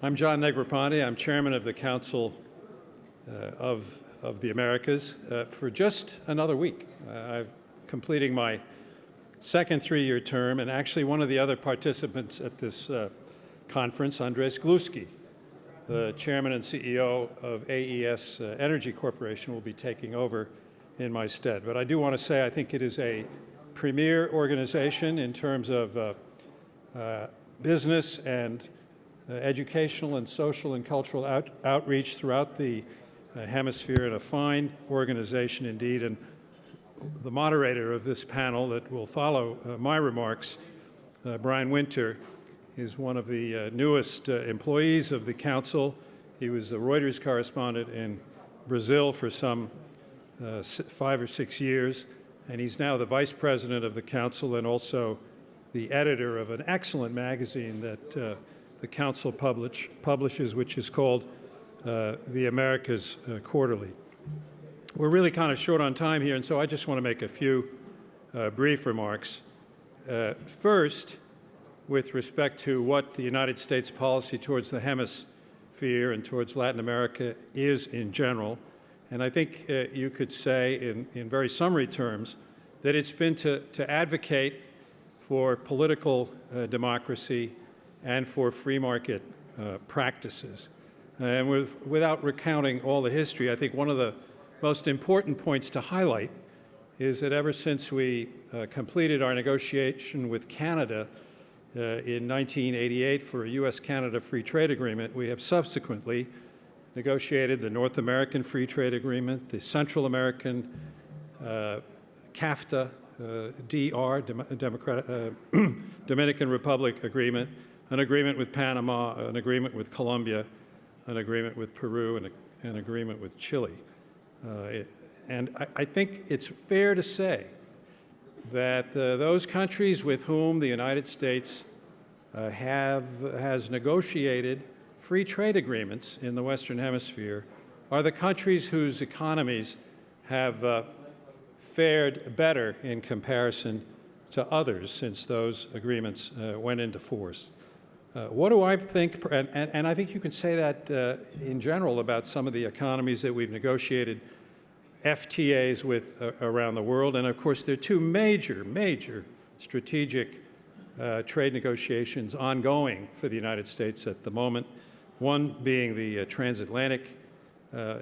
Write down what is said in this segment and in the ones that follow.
I'm John Negroponte. I'm chairman of the Council of the Americas for just another week. I'm completing my second three-year term, and actually one of the other participants at this conference, Andrés Pastrana, the chairman and CEO of AES Energy Corporation, will be taking over in my stead. But I do want to say I think it is a premier organization in terms of business and educational and social and cultural outreach throughout the hemisphere, and a fine organization indeed. And the moderator of this panel that will follow my remarks, Brian Winter, is one of the newest employees of the Council. He was a Reuters correspondent in Brazil for some 5 or 6 years, and he's now the vice president of the Council and also the editor of an excellent magazine that the Council publishes, which is called The Americas Quarterly. We're really kind of short on time here, and so I just want to make a few brief remarks. First, with respect to what the United States policy towards the hemisphere and towards Latin America is in general, and I think you could say in very summary terms that it's been to advocate for political democracy and for free market practices. And without recounting all the history, I think one of the most important points to highlight is that ever since we completed our negotiation with Canada in 1988 for a U.S.-Canada free trade agreement, we have subsequently negotiated the North American Free Trade Agreement, the Central American CAFTA, DR, Dominican Republic Agreement, an agreement with Panama, an agreement with Colombia, an agreement with Peru, and an agreement with Chile. And I think it's fair to say that those countries with whom the United States has negotiated free trade agreements in the Western Hemisphere are the countries whose economies have fared better in comparison to others since those agreements went into force. What do I think, and I think you can say that in general about some of the economies that we've negotiated FTAs with around the world, and of course there are two major strategic trade negotiations ongoing for the United States at the moment, one being the transatlantic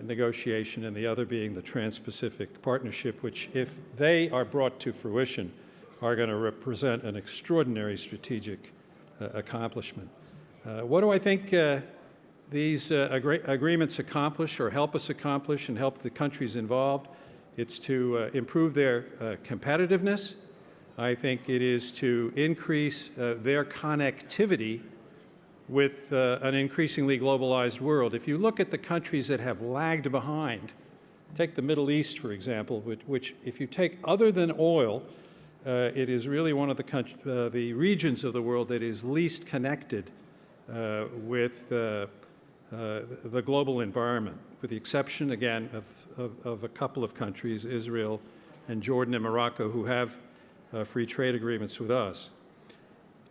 negotiation and the other being the Trans-Pacific Partnership, which, if they are brought to fruition, are going to represent an extraordinary strategic accomplishment. What do I think these agreements accomplish or help us accomplish and help the countries involved? It's to improve their competitiveness. I think it is to increase their connectivity with an increasingly globalized world. If you look at the countries that have lagged behind, take the Middle East, for example, which if you take other than oil, it is really one of the regions of the world that is least connected with the global environment, with the exception, again, of a couple of countries, Israel and Jordan and Morocco, who have free trade agreements with us.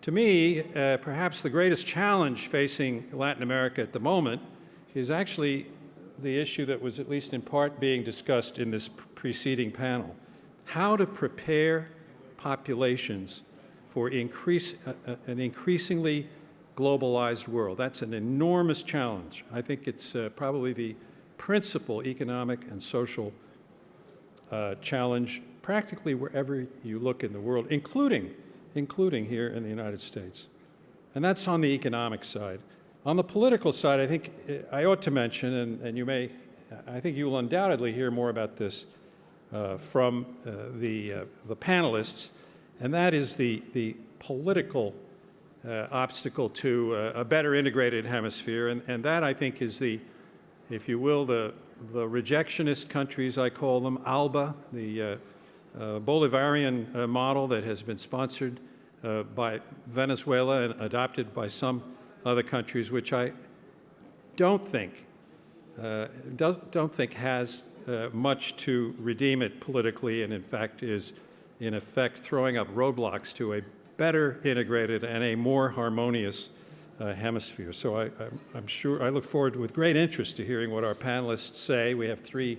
To me, perhaps the greatest challenge facing Latin America at the moment is actually the issue that was at least in part being discussed in this preceding panel: how to prepare populations for an increasingly globalized world. That's an enormous challenge. I think it's probably the principal economic and social challenge practically wherever you look in the world, including here in the United States. And that's on the economic side. On the political side, I think I ought to mention, and I think you will undoubtedly hear more about this from the panelists, and that is the political obstacle to a better integrated hemisphere. And that, I think, is if you will, the rejectionist countries, I call them, ALBA, the Bolivarian model that has been sponsored by Venezuela and adopted by some other countries, which I don't think has much to redeem it politically, and in fact is in effect throwing up roadblocks to a better integrated and a more harmonious hemisphere. So I'm sure I look forward with great interest to hearing what our panelists say. We have three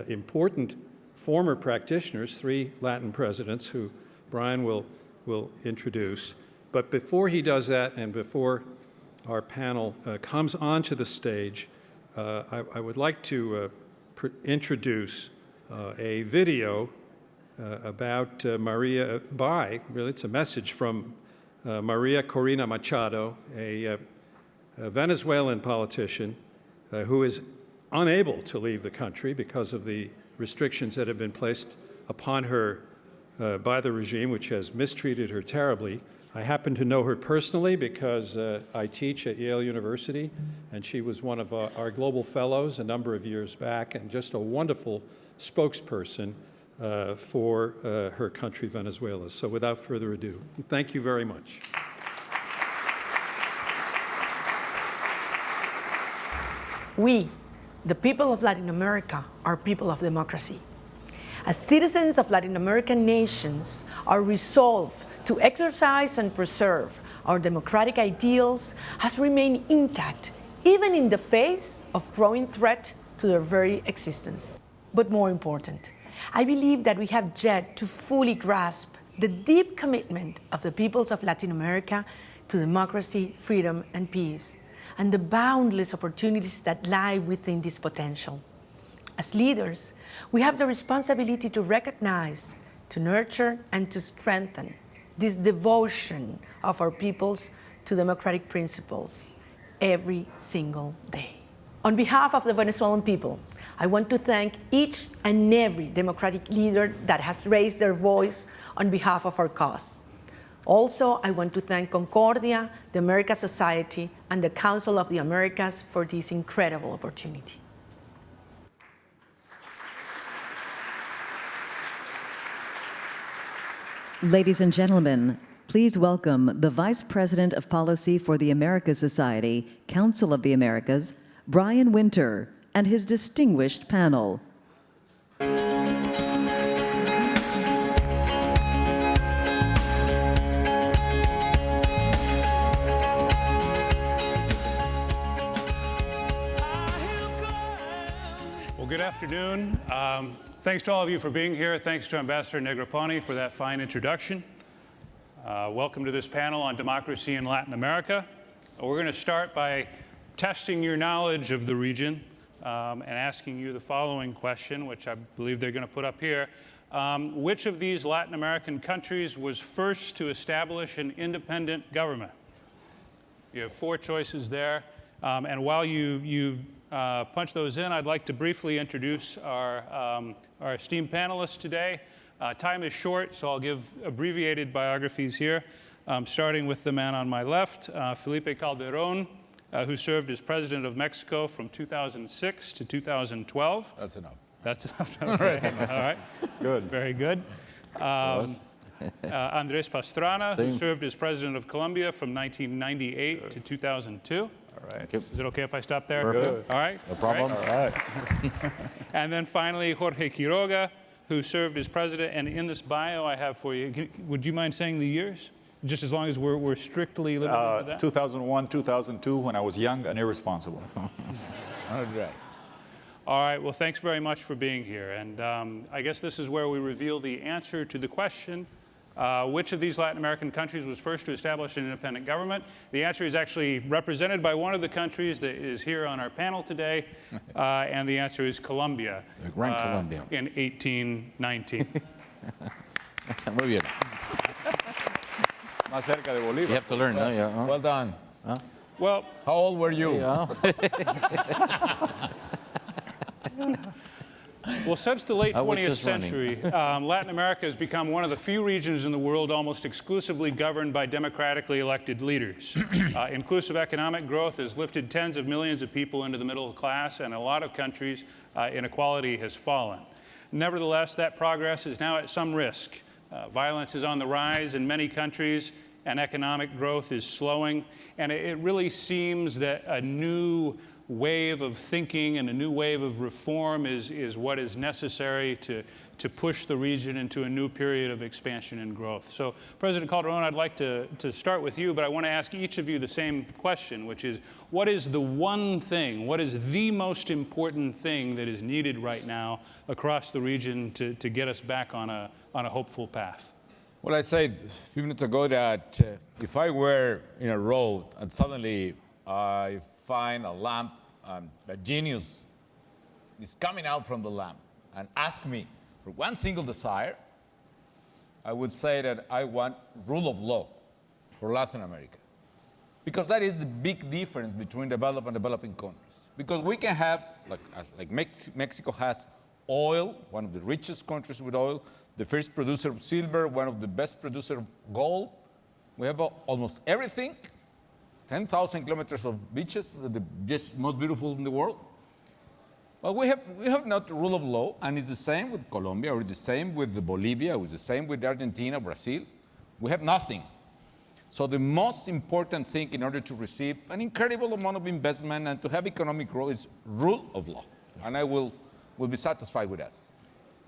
important former practitioners, three Latin presidents who Brian will introduce. But before he does that and before our panel comes onto the stage, I would like to introduce a video about Maria really it's a message from Maria Corina Machado, a Venezuelan politician who is unable to leave the country because of the restrictions that have been placed upon her by the regime, which has mistreated her terribly. I happen to know her personally because I teach at Yale University, and she was one of our global fellows a number of years back, and just a wonderful spokesperson for her country, Venezuela. So without further ado, thank you very much. We, the people of Latin America, are people of democracy. As citizens of Latin American nations, our resolve to exercise and preserve our democratic ideals has remained intact, even in the face of growing threat to their very existence. But more important, I believe that we have yet to fully grasp the deep commitment of the peoples of Latin America to democracy, freedom, and peace, and the boundless opportunities that lie within this potential. As leaders, we have the responsibility to recognize, to nurture, and to strengthen this devotion of our peoples to democratic principles every single day. On behalf of the Venezuelan people, I want to thank each and every democratic leader that has raised their voice on behalf of our cause. Also, I want to thank Concordia, the America Society, and the Council of the Americas for this incredible opportunity. Ladies and gentlemen, please welcome the Vice President of Policy for the America Society, Council of the Americas, Brian Winter, and his distinguished panel. Well, good afternoon. Thanks to all of you for being here. Thanks to Ambassador Negroponte for that fine introduction. Welcome to this panel on democracy in Latin America. We're going to start by testing your knowledge of the region and asking you the following question, which I believe they're going to put up here. Which of these Latin American countries was first to establish an independent government? You have four choices there. And while you punch those in, I'd like to briefly introduce our esteemed panelists today. Time is short, so I'll give abbreviated biographies here, starting with the man on my left, Felipe Calderón, who served as president of Mexico from 2006 to 2012. That's enough. That's enough. Okay. All right. Good. Very good. Andrés Pastrana, who served as president of Colombia from 1998 to 2002. All right. Is it okay if I stop there? Perfect. All right. No problem. All right. And then finally, Jorge Quiroga, who served as president. And in this bio I have for you, would you mind saying the years? Just as long as we're strictly limited to that? 2001, 2002, when I was young and irresponsible. All right. All right. Well, thanks very much for being here. And I guess this is where we reveal the answer to the question, which of these Latin American countries was first to establish an independent government? The answer is actually represented by one of the countries that is here on our panel today, and the answer is Colombia. The Gran Colombia. In 1819. Muy bien. Más cerca de Bolívar. You have to learn, yeah. Well done. Well, How old were you? Yeah. Well, since the late I was 20th just running. century, Latin America has become one of the few regions in the world almost exclusively governed by democratically elected leaders. Inclusive economic growth has lifted tens of millions of people into the middle class, and in a lot of countries, inequality has fallen. Nevertheless, that progress is now at some risk. Violence is on the rise in many countries, and economic growth is slowing. And it really seems that a new wave of thinking and a new wave of reform is what is necessary to push the region into a new period of expansion and growth. So, President Calderón, I'd like to start with you, but I want to ask each of you the same question, which is, what is the one thing, what is the most important thing that is needed right now across the region to get us back on a hopeful path? Well, I said a few minutes ago that if I were in a road and suddenly I find a lamp and a genius is coming out from the lamp and ask me for one single desire, I would say that I want rule of law for Latin America. Because that is the big difference between developed and developing countries. Because we can have, like Mexico has oil, one of the richest countries with oil, the first producer of silver, one of the best producer of gold. We have almost everything, 10,000 kilometers of beaches, the just most beautiful in the world. But we have not the rule of law, and it's the same with Colombia, or it's the same with Bolivia, or it's the same with Argentina, Brazil. We have nothing. So the most important thing in order to receive an incredible amount of investment and to have economic growth is rule of law. And I will be satisfied with that.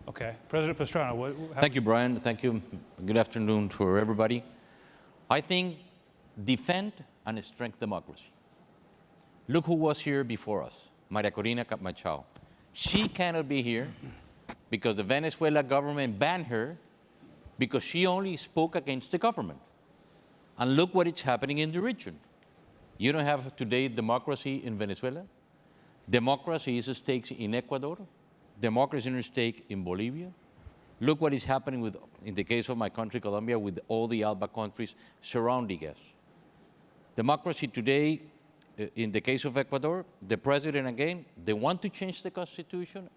Okay. President Pastrana, Thank you, Brian. Thank you. Good afternoon to everybody. I think defend and strengthen democracy. Look who was here before us, Maria Corina Machado. She cannot be here because the Venezuela government banned her because she only spoke against the government. And look what is happening in the region. You don't have today democracy in Venezuela. Democracy is at stake in Ecuador. Democracy is at stake in Bolivia. Look what is happening in the case of my country, Colombia, with all the ALBA countries surrounding us. Democracy today, in the case of Ecuador, the president, again, they want to change the constitution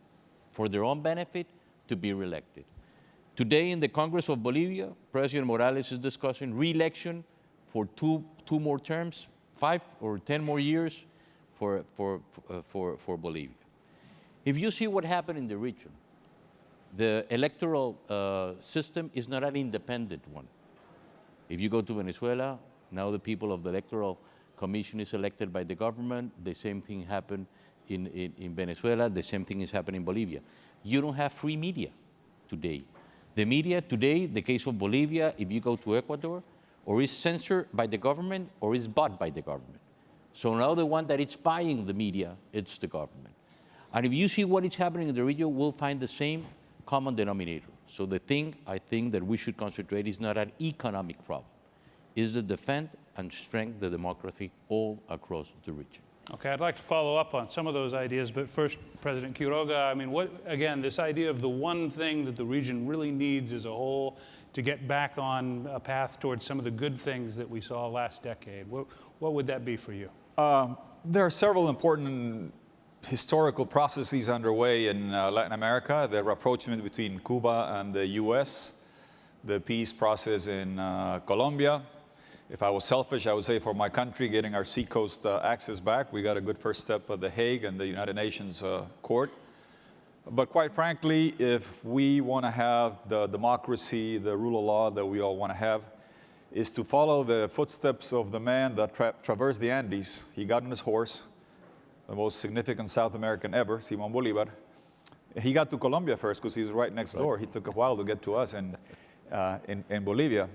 for their own benefit to be reelected. Today in the Congress of Bolivia, President Morales is discussing re-election for two more terms, 5 or 10 more years for Bolivia. If you see what happened in the region, the electoral system is not an independent one. If you go to Venezuela, now the people of the Electoral Commission is elected by the government. The same thing happened in Venezuela. The same thing is happening in Bolivia. You don't have free media today. The media today, the case of Bolivia, if you go to Ecuador, or is censored by the government or is bought by the government. So now the one that is buying the media, it's the government. And if you see what is happening in the region, we'll find the same common denominator. So the thing I think that we should concentrate is not an economic problem, is to defend and strengthen the democracy all across the region. Okay, I'd like to follow up on some of those ideas, but first, President Quiroga, I mean, again, this idea of the one thing that the region really needs as a whole to get back on a path towards some of the good things that we saw last decade, what would that be for you? There are several important historical processes underway in Latin America. The rapprochement between Cuba and the US, the peace process in Colombia. If I was selfish, I would say for my country, getting our seacoast access back. We got a good first step at The Hague and the United Nations Court. But quite frankly, if we want to have the democracy, the rule of law that we all want to have, is to follow the footsteps of the man that traversed the Andes. He got on his horse, the most significant South American ever, Simón Bolívar. He got to Colombia first because he was right next door. He took a while to get to us in Bolivia.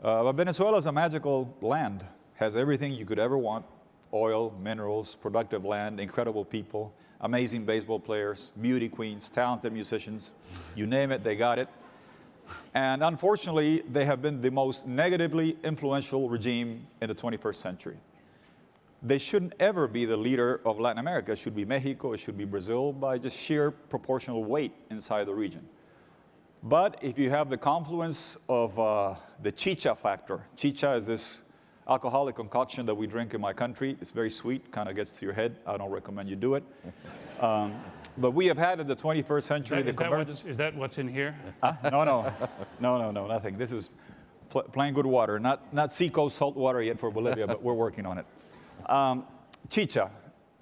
But Venezuela is a magical land, has everything you could ever want: oil, minerals, productive land, incredible people, amazing baseball players, beauty queens, talented musicians, you name it, they got it. And unfortunately, they have been the most negatively influential regime in the 21st century. They shouldn't ever be the leader of Latin America. It should be Mexico, it should be Brazil, by just sheer proportional weight inside the region. But if you have the confluence of the chicha factor, chicha is this alcoholic concoction that we drink in my country. It's very sweet, kind of gets to your head. I don't recommend you do it. But we have had in the 21st century Is that what's in here? No, nothing. This is plain good water, not seacoast salt water yet for Bolivia, but we're working on it. Chicha,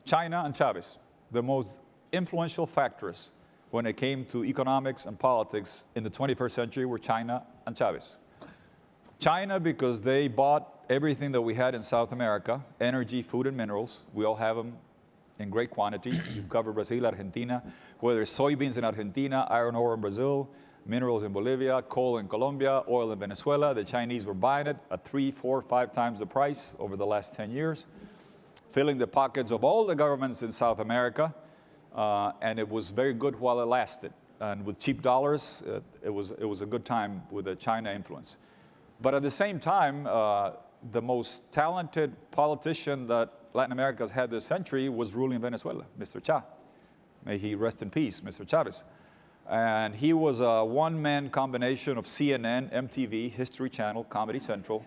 China and Chavez, the most influential factors when it came to economics and politics in the 21st century were China and Chavez. China, because they bought everything that we had in South America, energy, food, and minerals. We all have them in great quantities. You've covered Brazil, Argentina, whether it's soybeans in Argentina, iron ore in Brazil, minerals in Bolivia, coal in Colombia, oil in Venezuela. The Chinese were buying it at 3, 4, 5 times the price over the last 10 years, filling the pockets of all the governments in South America, and it was very good while it lasted. And with cheap dollars, it was a good time with the China influence. But at the same time, the most talented politician that Latin America has had this century was ruling Venezuela, Mr. Cha. May he rest in peace, Mr. Chavez. And he was a one-man combination of CNN, MTV, History Channel, Comedy Central,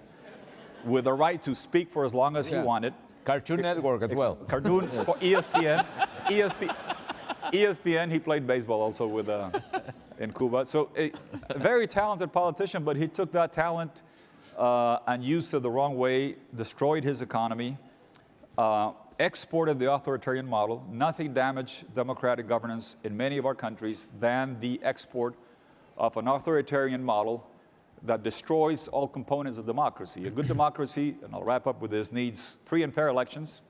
with the right to speak for as long as he wanted. Cartoon Network as well. Cartoon, ESPN, ESPN, he played baseball also with, in Cuba. So a very talented politician, but he took that talent and used it the wrong way, destroyed his economy, exported the authoritarian model. Nothing damaged democratic governance in many of our countries than the export of an authoritarian model that destroys all components of democracy. A good democracy, and I'll wrap up with this, needs free and fair elections.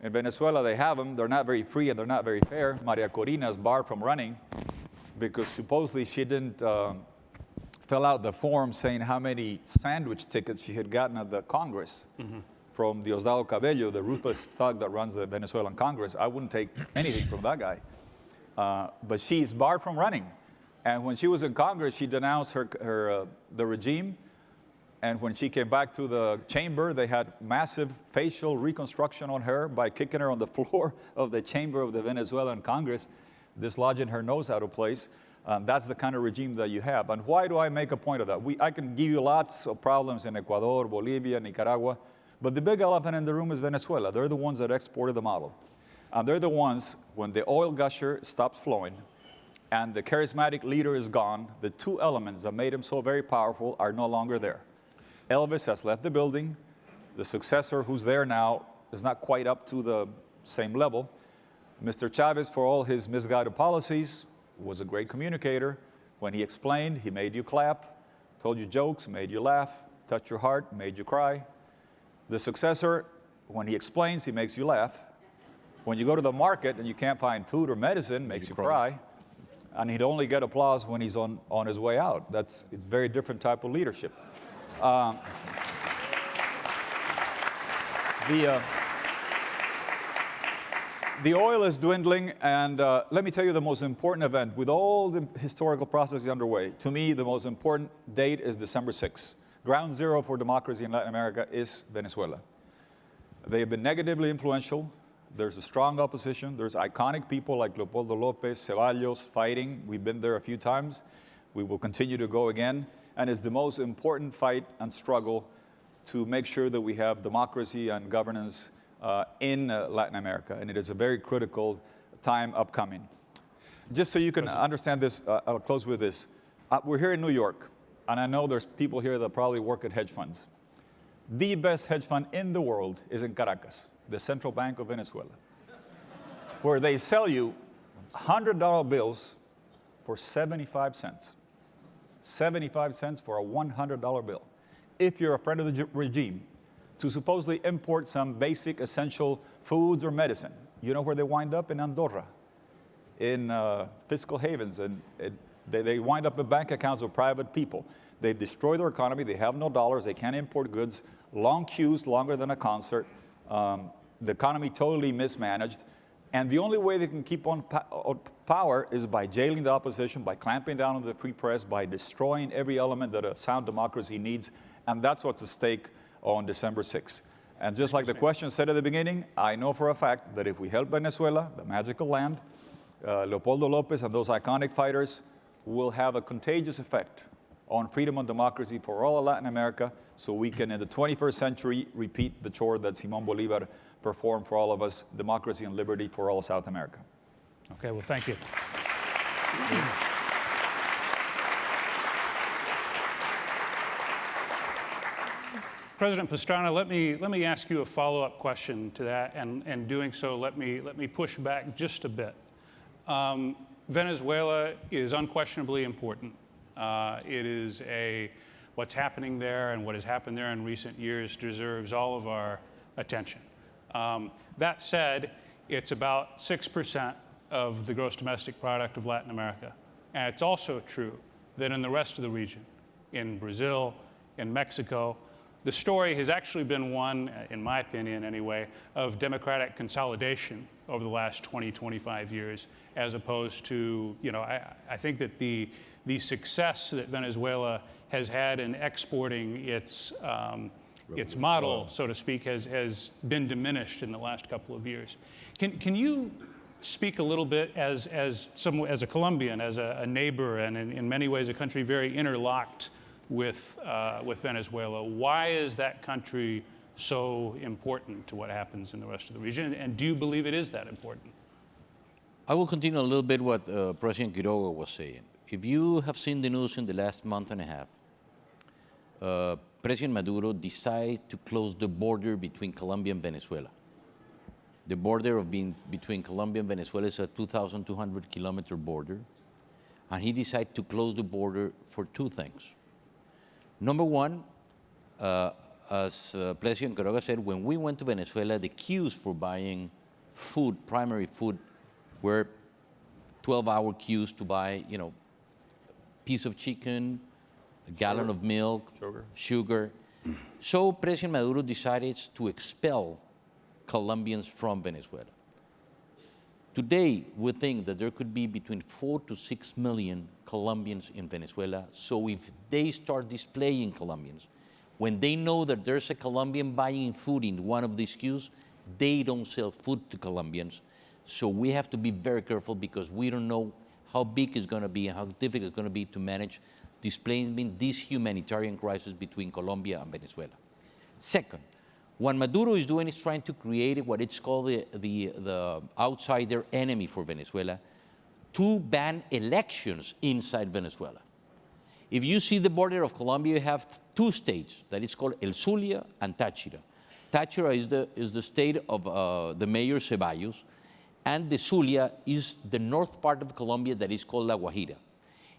In Venezuela, they have them. They're not very free and they're not very fair. Maria Corina is barred from running because supposedly she didn't fill out the form saying how many sandwich tickets she had gotten at the Congress from Diosdado Cabello, the ruthless thug that runs the Venezuelan Congress. I wouldn't take anything from that guy. But she's barred from running. And when she was in Congress, she denounced the regime. And when she came back to the chamber, they had massive facial reconstruction on her by kicking her on the floor of the chamber of the Venezuelan Congress, dislodging her nose out of place. That's the kind of regime that you have. And why do I make a point of that? I can give you lots of problems in Ecuador, Bolivia, Nicaragua, but the big elephant in the room is Venezuela. They're the ones that exported the model. And they're the ones, when the oil gusher stops flowing and the charismatic leader is gone, the two elements that made him so very powerful are no longer there. Elvis has left the building. The successor who's there now is not quite up to the same level. Mr. Chavez, for all his misguided policies, was a great communicator. When he explained, he made you clap, told you jokes, made you laugh, touched your heart, made you cry. The successor, when he explains, he makes you laugh. When you go to the market and you can't find food or medicine, makes you cry. And he'd only get applause when he's on his way out. It's a very different type of leadership. The oil is dwindling, and let me tell you the most important event. With all the historical processes underway, to me, the most important date is December 6th. Ground zero for democracy in Latin America is Venezuela. They have been negatively influential. There's a strong opposition. There's iconic people like Leopoldo López, Ceballos fighting. We've been there a few times. We will continue to go again. And it's the most important fight and struggle to make sure that we have democracy and governance in Latin America. And it is a very critical time upcoming. Just so you can understand this, I'll close with this. We're here in New York, and I know there's people here that probably work at hedge funds. The best hedge fund in the world is in Caracas, the Central Bank of Venezuela, where they sell you $100 bills for 75 cents. 75 cents for a $100 bill. If you're a friend of the regime, to supposedly import some basic essential foods or medicine, you know where they wind up? In Andorra, in fiscal havens, and they wind up in bank accounts of private people. They destroy their economy, they have no dollars, they can't import goods, long queues, longer than a concert, the economy totally mismanaged, and the only way they can keep on power is by jailing the opposition, by clamping down on the free press, by destroying every element that a sound democracy needs, and that's what's at stake on December 6th. And just like the question said at the beginning, I know for a fact that if we help Venezuela, the magical land, Leopoldo López and those iconic fighters will have a contagious effect on freedom and democracy for all of Latin America, so we can, in the 21st century, repeat the chore that Simón Bolívar performed for all of us, democracy and liberty for all of South America. Okay, well, thank you. President Pastrana, let me ask you a follow-up question to that, and doing so, let me push back just a bit. Venezuela is unquestionably important. It is what's happening there and what has happened there in recent years deserves all of our attention. That said, it's about 6% of the gross domestic product of Latin America. And it's also true that in the rest of the region, in Brazil, in Mexico, the story has actually been one, in my opinion anyway, of democratic consolidation over the last 20, 25 years, as opposed to, I think that the success that Venezuela has had in exporting its model, so to speak, has been diminished in the last couple of years. Can you speak a little bit as a Colombian, as a neighbor, and in many ways a country very interlocked with Venezuela? Why is that country so important to what happens in the rest of the region? And do you believe it is that important? I will continue a little bit what President Quiroga was saying. If you have seen the news in the last month and a half, President Maduro decided to close the border between Colombia and Venezuela. The border between Colombia and Venezuela is a 2,200 kilometer border, and he decided to close the border for two things. Number one, as President Quiroga said, when we went to Venezuela, the queues for buying food, primary food, were 12-hour queues to buy, a piece of chicken, a gallon of milk, sugar. So President Maduro decided to expel Colombians from Venezuela. Today, we think that there could be between 4 to 6 million Colombians in Venezuela. So if they start displacing Colombians, when they know that there's a Colombian buying food in one of these queues, they don't sell food to Colombians. So we have to be very careful because we don't know how big it's going to be and how difficult it's going to be to manage displacement, this humanitarian crisis between Colombia and Venezuela. Second, what Maduro is doing is trying to create what it's called the outsider enemy for Venezuela to ban elections inside Venezuela. If you see the border of Colombia, you have two states that is called El Zulia and Táchira. Táchira is the state of the mayor Ceballos, and the Zulia is the north part of Colombia that is called La Guajira.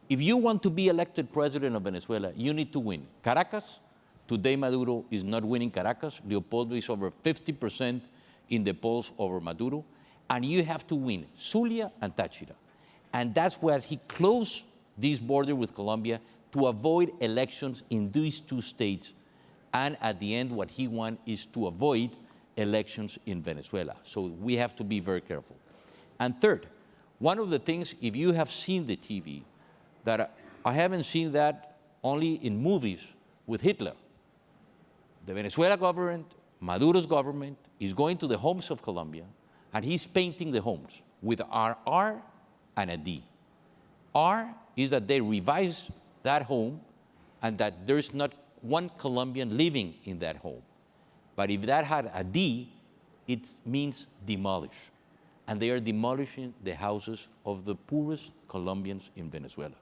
If you want to be elected president of Venezuela, you need to win Caracas. Today, Maduro is not winning Caracas. Leopoldo is over 50% in the polls over Maduro. And you have to win Zulia and Táchira. And that's where he closed this border with Colombia to avoid elections in these two states. And at the end, what he wants is to avoid elections in Venezuela. So we have to be very careful. And third, one of the things, if you have seen the TV, that I haven't seen that only in movies with Hitler. The Venezuela government, Maduro's government, is going to the homes of Colombia, and he's painting the homes with an R and a D. R is that they revise that home and that there's not one Colombian living in that home. But if that had a D, it means demolish. And they are demolishing the houses of the poorest Colombians in Venezuela.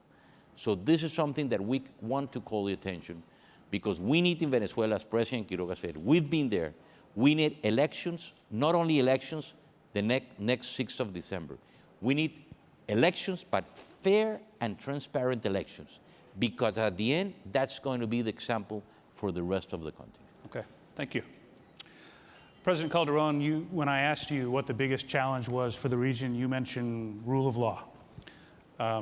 So this is something that we want to call the attention, because we need in Venezuela, as President Quiroga said, we've been there. We need elections, not only elections, the next 6th of December. We need elections, but fair and transparent elections, because at the end, that's going to be the example for the rest of the country. Okay, thank you. President Calderón, when I asked you what the biggest challenge was for the region, you mentioned rule of law.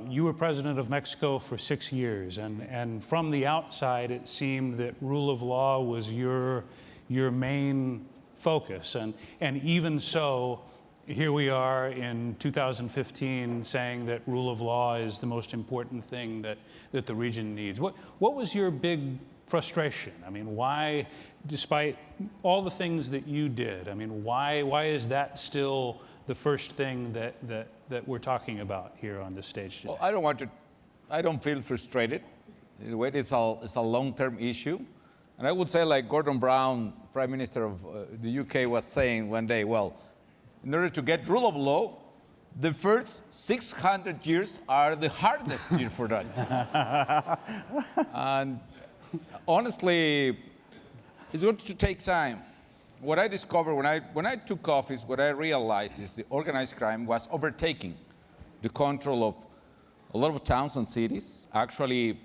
You were president of Mexico for 6 years, and from the outside, it seemed that rule of law was your main focus. And even so, here we are in 2015 saying that rule of law is the most important thing that the region needs. What was your big frustration? I mean, why, despite all the things that you did, I mean, why is that still the first thing that we're talking about here on this stage today? Well, I don't feel frustrated. In a way, it's a long-term issue. And I would say, like Gordon Brown, Prime Minister of the UK, was saying one day, well, in order to get rule of law, the first 600 years are the hardest year for that. And honestly, it's going to take time. What I discovered when I took office, what I realized is the organized crime was overtaking the control of a lot of towns and cities. Actually,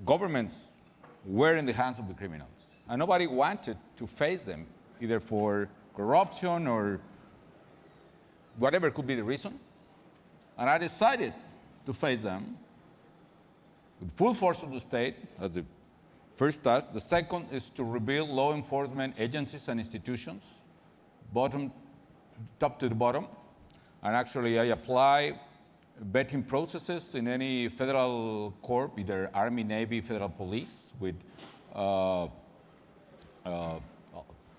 governments were in the hands of the criminals, and nobody wanted to face them, either for corruption or whatever could be the reason. And I decided to face them with full force of the state as the first task. The second is to rebuild law enforcement agencies and institutions, top to the bottom. And actually, I apply vetting processes in any federal corps, either Army, Navy, Federal Police, with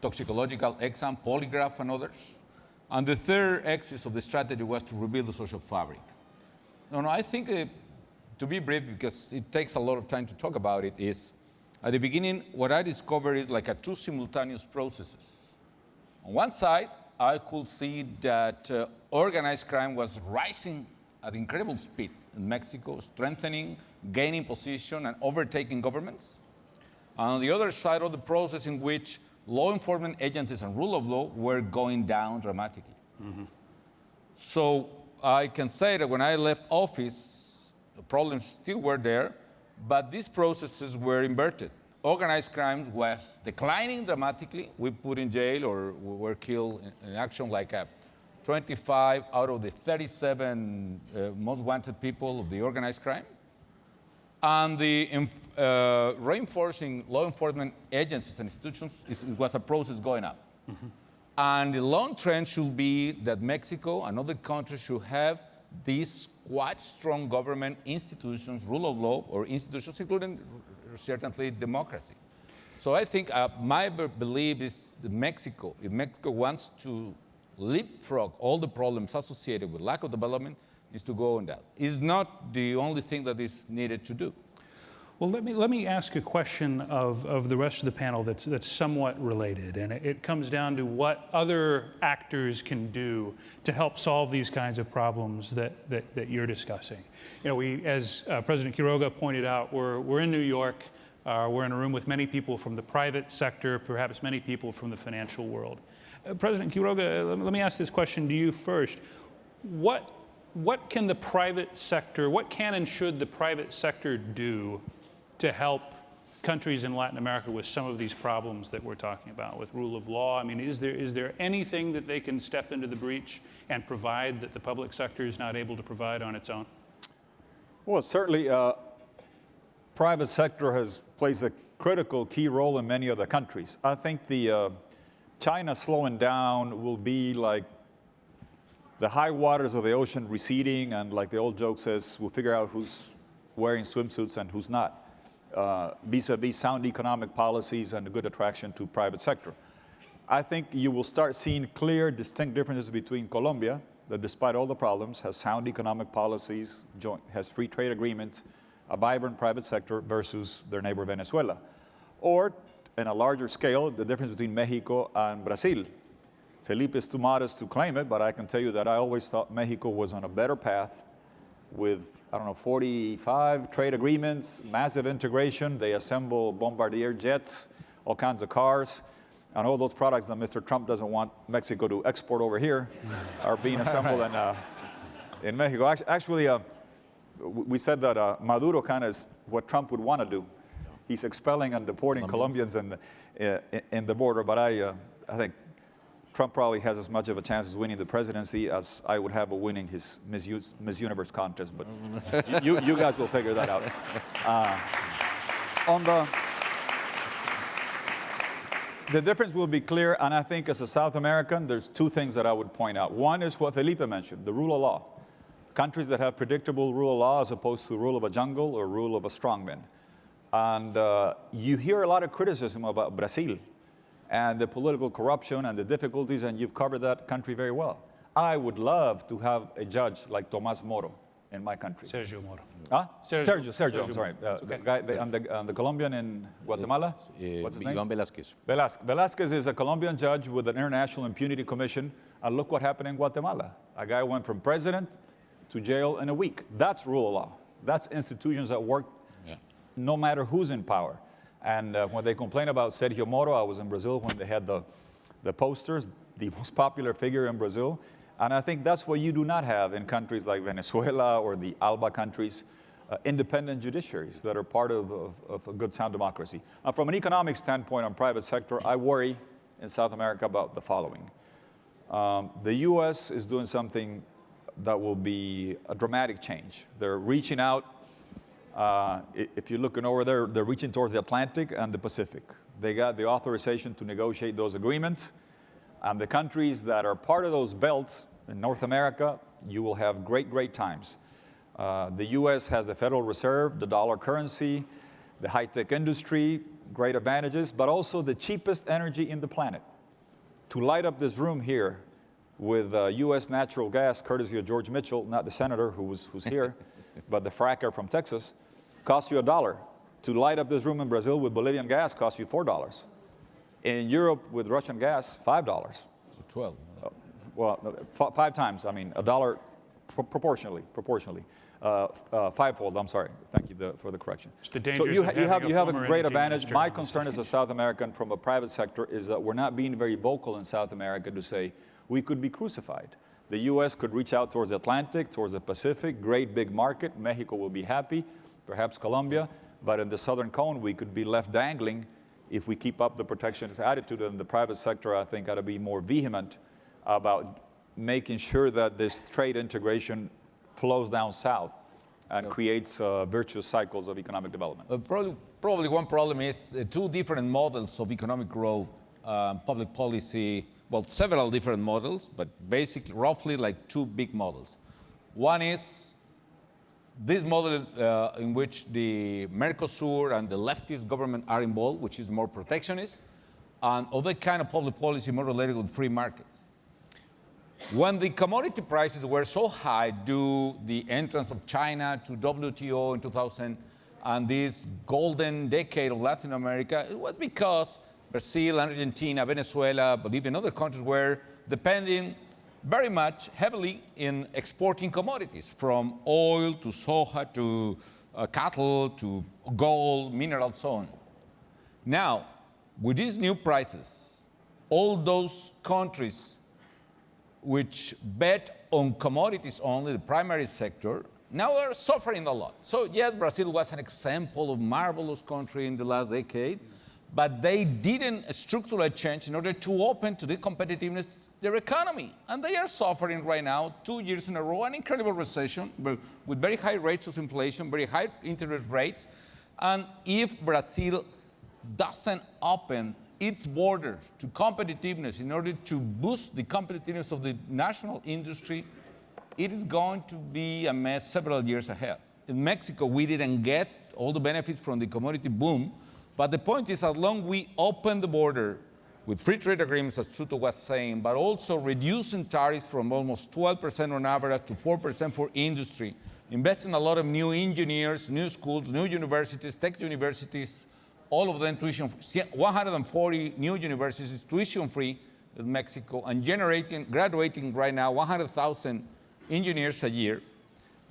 toxicological exam, polygraph, and others. And the third axis of the strategy was to rebuild the social fabric. No, I think, to be brief, because it takes a lot of time to talk about it, is at the beginning, what I discovered is like two simultaneous processes. On one side, I could see that organized crime was rising at incredible speed in Mexico, strengthening, gaining position, and overtaking governments. And on the other side of the process, in which law enforcement agencies and rule of law were going down dramatically. Mm-hmm. So I can say that when I left office, the problems still were there, but these processes were inverted. Organized crime was declining dramatically. We put in jail or were killed in action like 25 out of the 37 most wanted people of the organized crime. And the reinforcing law enforcement agencies and institutions was a process going up. Mm-hmm. And the long trend should be that Mexico and other countries should have these quite strong government institutions, rule of law, or institutions, including certainly democracy. So I think my belief is that if Mexico wants to leapfrog all the problems associated with lack of development, is to go on that. It's not the only thing that is needed to do. Well, let me ask a question of the rest of the panel that's somewhat related, and it comes down to what other actors can do to help solve these kinds of problems that you're discussing. You know, we, as President Quiroga pointed out, we're in New York. We're in a room with many people from the private sector, perhaps many people from the financial world. President Quiroga, let me ask this question to you first. What can the private sector, what can and should the private sector do to help countries in Latin America with some of these problems that we're talking about, with rule of law? I mean, is there anything that they can step into the breach and provide that the public sector is not able to provide on its own? Well, certainly, private sector plays a critical key role in many other countries. I think the China slowing down will be like the high waters of the ocean receding, and like the old joke says, we'll figure out who's wearing swimsuits and who's not, vis-a-vis sound economic policies and a good attraction to private sector. I think you will start seeing clear, distinct differences between Colombia, that despite all the problems, has sound economic policies, has free trade agreements, a vibrant private sector, versus their neighbor Venezuela. Or, in a larger scale, the difference between Mexico and Brazil. Felipe is too modest to claim it, but I can tell you that I always thought Mexico was on a better path with, 45 trade agreements, massive integration. They assemble Bombardier jets, all kinds of cars, and all those products that Mr. Trump doesn't want Mexico to export over here are being assembled in Mexico. Actually, we said that Maduro kind of is what Trump would want to do. He's expelling and deporting Colombians in the border, but I think Trump probably has as much of a chance as winning the presidency as I would have of winning his Miss Universe contest, but you guys will figure that out. The difference will be clear, and I think as a South American, there's two things that I would point out. One is what Felipe mentioned, the rule of law. Countries that have predictable rule of law as opposed to the rule of a jungle or rule of a strongman. And you hear a lot of criticism about Brazil and the political corruption and the difficulties, and you've covered that country very well. I would love to have a judge like Tomás Moro in my country. Sergio Moro. Huh? Sergio, I'm sorry. okay. The guy, the Colombian in Guatemala? What's his name? Iván Velázquez. Velázquez is a Colombian judge with an International Impunity Commission, and look what happened in Guatemala. A guy went from president to jail in a week. That's rule of law. That's institutions that work no matter who's in power. And when they complain about Sergio Moro, I was in Brazil when they had the posters, the most popular figure in Brazil. And I think that's what you do not have in countries like Venezuela or the ALBA countries, independent judiciaries that are part of a good sound democracy. From an economic standpoint on private sector, I worry in South America about the following. The US is doing something that will be a dramatic change. They're reaching out. If you're looking over there, they're reaching towards the Atlantic and the Pacific. They got the authorization to negotiate those agreements. And the countries that are part of those belts in North America, you will have great, great times. The US has the Federal Reserve, the dollar currency, the high-tech industry, great advantages, but also the cheapest energy in the planet. To light up this room here with US natural gas, courtesy of George Mitchell, not the senator who's here, but the fracker from Texas, costs you $1. To light up this room in Brazil with Bolivian gas costs you $4. In Europe with Russian gas, $5. 12. Well, 5 times, I mean, $1 proportionally. Fivefold, I'm sorry. Thank you for the correction. It's the So dangers you of have having a a former great energy advantage. minister My on this concern as a South American from a private sector is that we're not being very vocal in South America to say we could be crucified. The US could reach out towards the Atlantic, towards the Pacific, great big market. Mexico will be happy, perhaps Colombia. But in the southern cone, we could be left dangling if we keep up the protectionist attitude. And the private sector, I think, ought to be more vehement about making sure that this trade integration flows down south and creates virtuous cycles of economic development. Probably one problem is two different models of economic growth, public policy, well, several different models, but basically roughly like two big models. One is this model in which the Mercosur and the leftist government are involved, which is more protectionist, and other kind of public policy more related with free markets. When the commodity prices were so high due to the entrance of China to WTO in 2000 and this golden decade of Latin America, it was because Brazil, Argentina, Venezuela, Bolivia, and other countries were depending very much heavily in exporting commodities, from oil to soja to cattle to gold, minerals, so on. Now, with these new prices, all those countries which bet on commodities only, the primary sector, now are suffering a lot. So yes, Brazil was an example of marvelous country in the last decade, but they didn't structurally change in order to open to the competitiveness their economy. And they are suffering right now, 2 years in a row, an incredible recession with very high rates of inflation, very high interest rates. And if Brazil doesn't open its borders to competitiveness in order to boost the competitiveness of the national industry, it is going to be a mess several years ahead. In Mexico, we didn't get all the benefits from the commodity boom, but the point is, as long as we open the border with free trade agreements, as Tuto was saying, but also reducing tariffs from almost 12% on average to 4% for industry, investing a lot of new engineers, new schools, new universities, tech universities, all of them tuition, 140 new universities tuition-free in Mexico, and graduating right now 100,000 engineers a year.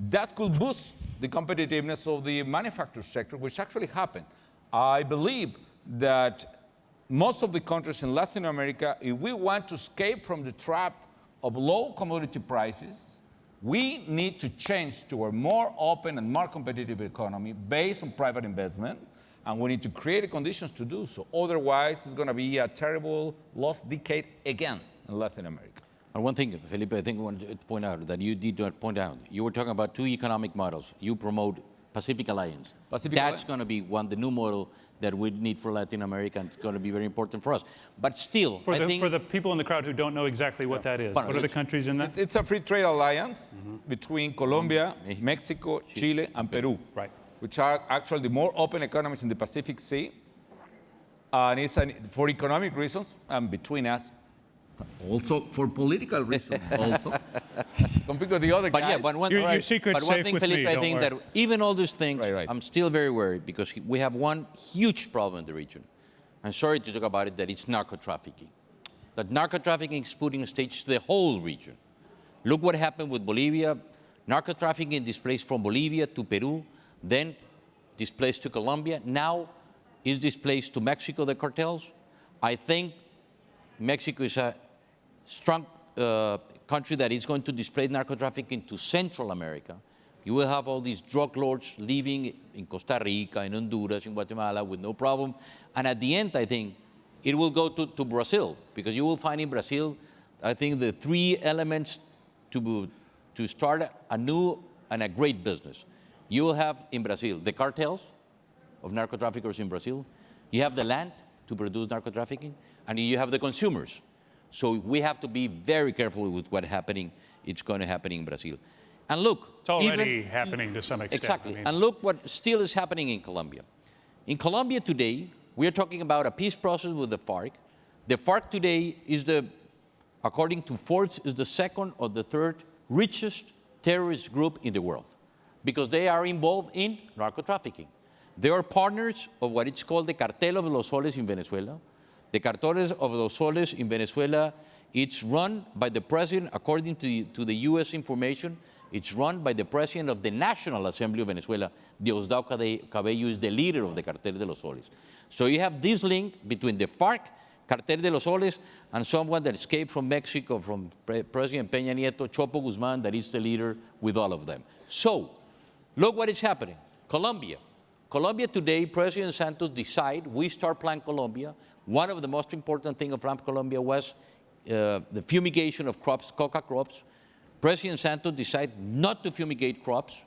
That could boost the competitiveness of the manufacturing sector, which actually happened. I believe that most of the countries in Latin America, if we want to escape from the trap of low commodity prices, we need to change to a more open and more competitive economy based on private investment, and we need to create the conditions to do so. Otherwise, it's going to be a terrible lost decade again in Latin America. And one thing, Felipe, I think I wanted to point out that you did not point out. You were talking about two economic models. You promote Pacific Alliance. That's going to be the new model that we need for Latin America, and it's going to be very important for us. But still, for the people in the crowd who don't know exactly what that is, what are the countries in that? It's a free trade alliance between Colombia, Mexico, Chile, and Peru, which are actually the more open economies in the Pacific Sea. And it's for economic reasons, and between us, also for political reasons, also. Compared to the other guys. Yeah, but your secret's safe with Felipe, me, I think that even all these things, Right. I'm still very worried because we have one huge problem in the region. I'm sorry to talk about it, that it's narco-trafficking. That narco-trafficking is putting on stage the whole region. Look what happened with Bolivia. Narco-trafficking displaced from Bolivia to Peru, then displaced to Colombia. Now is displaced to Mexico, the cartels. I think Mexico is a strong country that is going to displace narco-trafficking to Central America. You will have all these drug lords living in Costa Rica, in Honduras, in Guatemala with no problem. And at the end, I think, it will go to Brazil, because you will find in Brazil I think, the three elements to start a new and a great business. You will have in Brazil the cartels of narco traffickers in Brazil. You have the land to produce narco trafficking, and you have the consumers. So we have to be very careful with what's happening. It's going to happen in Brazil. And look, It's already happening to some extent. exactly. I mean, And look what still is happening in Colombia. In Colombia today, we are talking about a peace process with the FARC. The FARC today is according to Forbes, is the second or the third richest terrorist group in the world because they are involved in narco trafficking. They are partners of what is called the Cartel of los Soles in Venezuela. The Cartel of los Soles in Venezuela, it's run by the president, according to the U.S. information, it's run by the president of the National Assembly of Venezuela. Diosdado Cabello is the leader of the Cartel de los Soles. So you have this link between the FARC, Cartel de los Soles, and someone that escaped from Mexico, from President Peña Nieto, Chopo Guzman, that is the leader with all of them. So, look what is happening. Colombia. Colombia today, President Santos decided, we start Plan Colombia. One of the most important things of Plan Colombia was the fumigation of crops, coca crops. President Santos decided not to fumigate crops.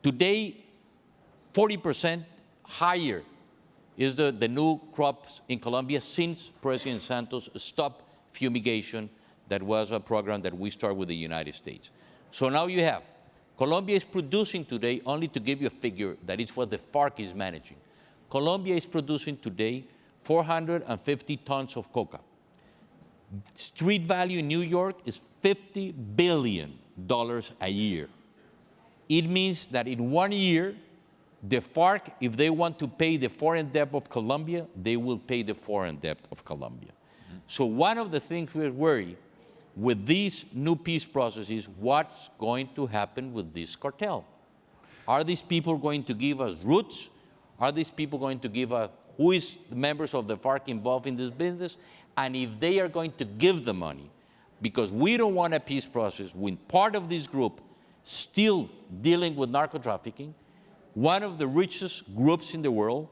Today, 40% higher is the new crops in Colombia since President Santos stopped fumigation. That was a program that we started with the United States. So now you have, Colombia is producing today, only to give you a figure, that is what the FARC is managing. Colombia is producing today 450 tons of coca. Street value in New York is $50 billion a year. It means that in 1 year, the FARC, if they want to pay the foreign debt of Colombia, they will pay the foreign debt of Colombia. So one of the things we're worried with these new peace processes, what's going to happen with this cartel? Are these people going to give us roots? Are these people going to give us who is the members of the FARC involved in this business? And if they are going to give the money, because we don't want a peace process when part of this group still dealing with narco trafficking, one of the richest groups in the world,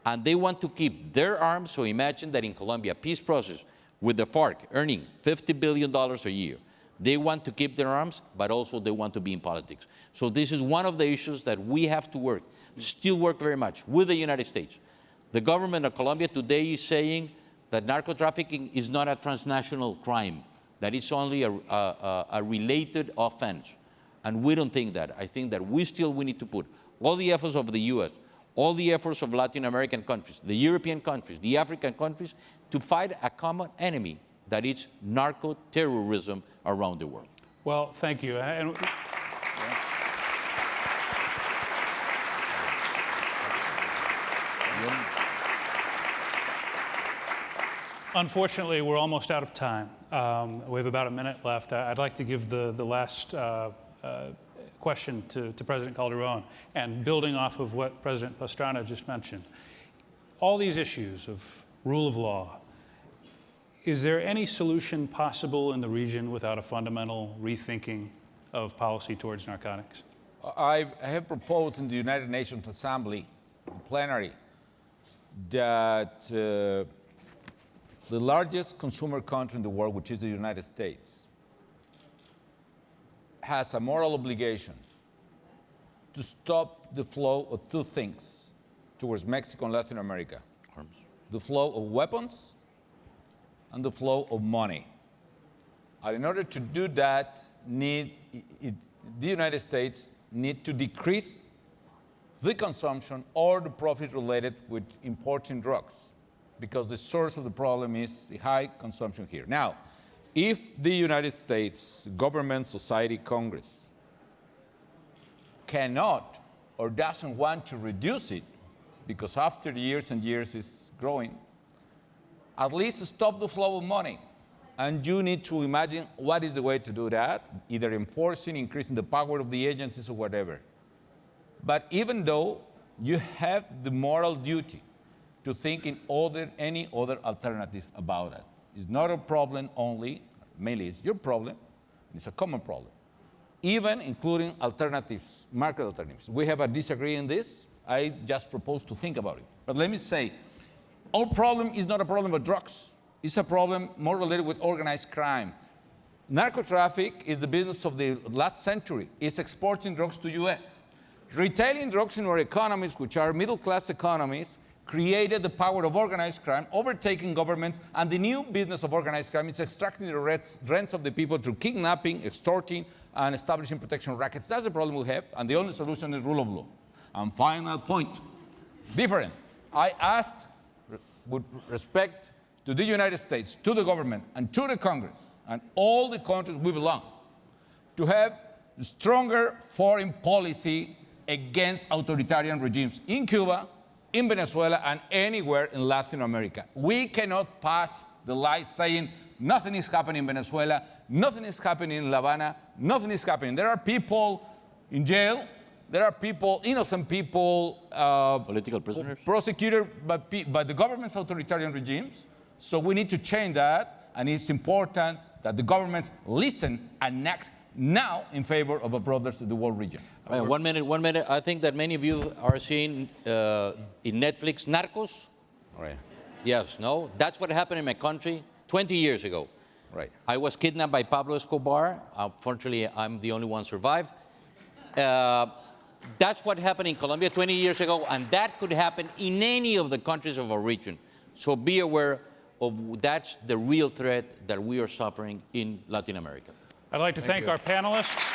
and they want to keep their arms. So imagine that in Colombia, peace process with the FARC earning $50 billion a year. They want to keep their arms, but also they want to be in politics. So this is one of the issues that we have to still work very much with the United States. The government of Colombia today is saying that narco trafficking is not a transnational crime, that it's only a related offense. And we don't think that. I think that we need to put all the efforts of the US, all the efforts of Latin American countries, the European countries, the African countries, to fight a common enemy, that is narco-terrorism around the world. well, thank you. And unfortunately, we're almost out of time. We have about a minute left. I'd like to give the last question to President Calderón, and building off of what President Pastrana just mentioned. All these issues of rule of law, is there any solution possible in the region without a fundamental rethinking of policy towards narcotics? I have proposed in the United Nations Assembly, plenary, that the largest consumer country in the world, which is the United States, has a moral obligation to stop the flow of two things towards Mexico and Latin America. Arms. The flow of weapons and the flow of money. And in order to do that, the United States need to decrease the consumption or the profit related with importing drugs, because the source of the problem is the high consumption here. Now, if the United States government, society, Congress cannot or doesn't want to reduce it, because after years and years it's growing, at least stop the flow of money. And you need to imagine what is the way to do that, either enforcing, increasing the power of the agencies or whatever. But even though you have the moral duty to think in any other alternative about it. It's not a problem only, mainly it's your problem, it's a common problem. Even including alternatives, market alternatives. We have a disagreement in this. I just propose to think about it. But let me say, our problem is not a problem of drugs. is a problem more related with organized crime. Narco traffic is the business of the last century. It's exporting drugs to U.S. Retailing drugs in our economies, which are middle-class economies, created the power of organized crime, overtaking governments, and the new business of organized crime is extracting the rents of the people through kidnapping, extorting, and establishing protection rackets. That's the problem we have, and the only solution is rule of law. And final point, different. I asked, with respect to the United States, to the government, and to the Congress, and all the countries we belong, to have stronger foreign policy against authoritarian regimes in Cuba, in Venezuela, and anywhere in Latin America. We cannot pass the light saying nothing is happening in Venezuela, nothing is happening in La Habana, nothing is happening. There are people in jail, there are people, innocent people, Political prisoners? prosecuted by the government's authoritarian regimes. So we need to change that, and it's important that the governments listen and act now in favor of our brothers in the world region. 1 minute. I think that many of you are seeing in Netflix Narcos. Right. Yes, no? That's what happened in my country 20 years ago. Right. I was kidnapped by Pablo Escobar. Unfortunately, I'm the only one survived. That's what happened in Colombia 20 years ago, and that could happen in any of the countries of our region. So be aware of that's the real threat that we are suffering in Latin America. I'd like to thank our panelists.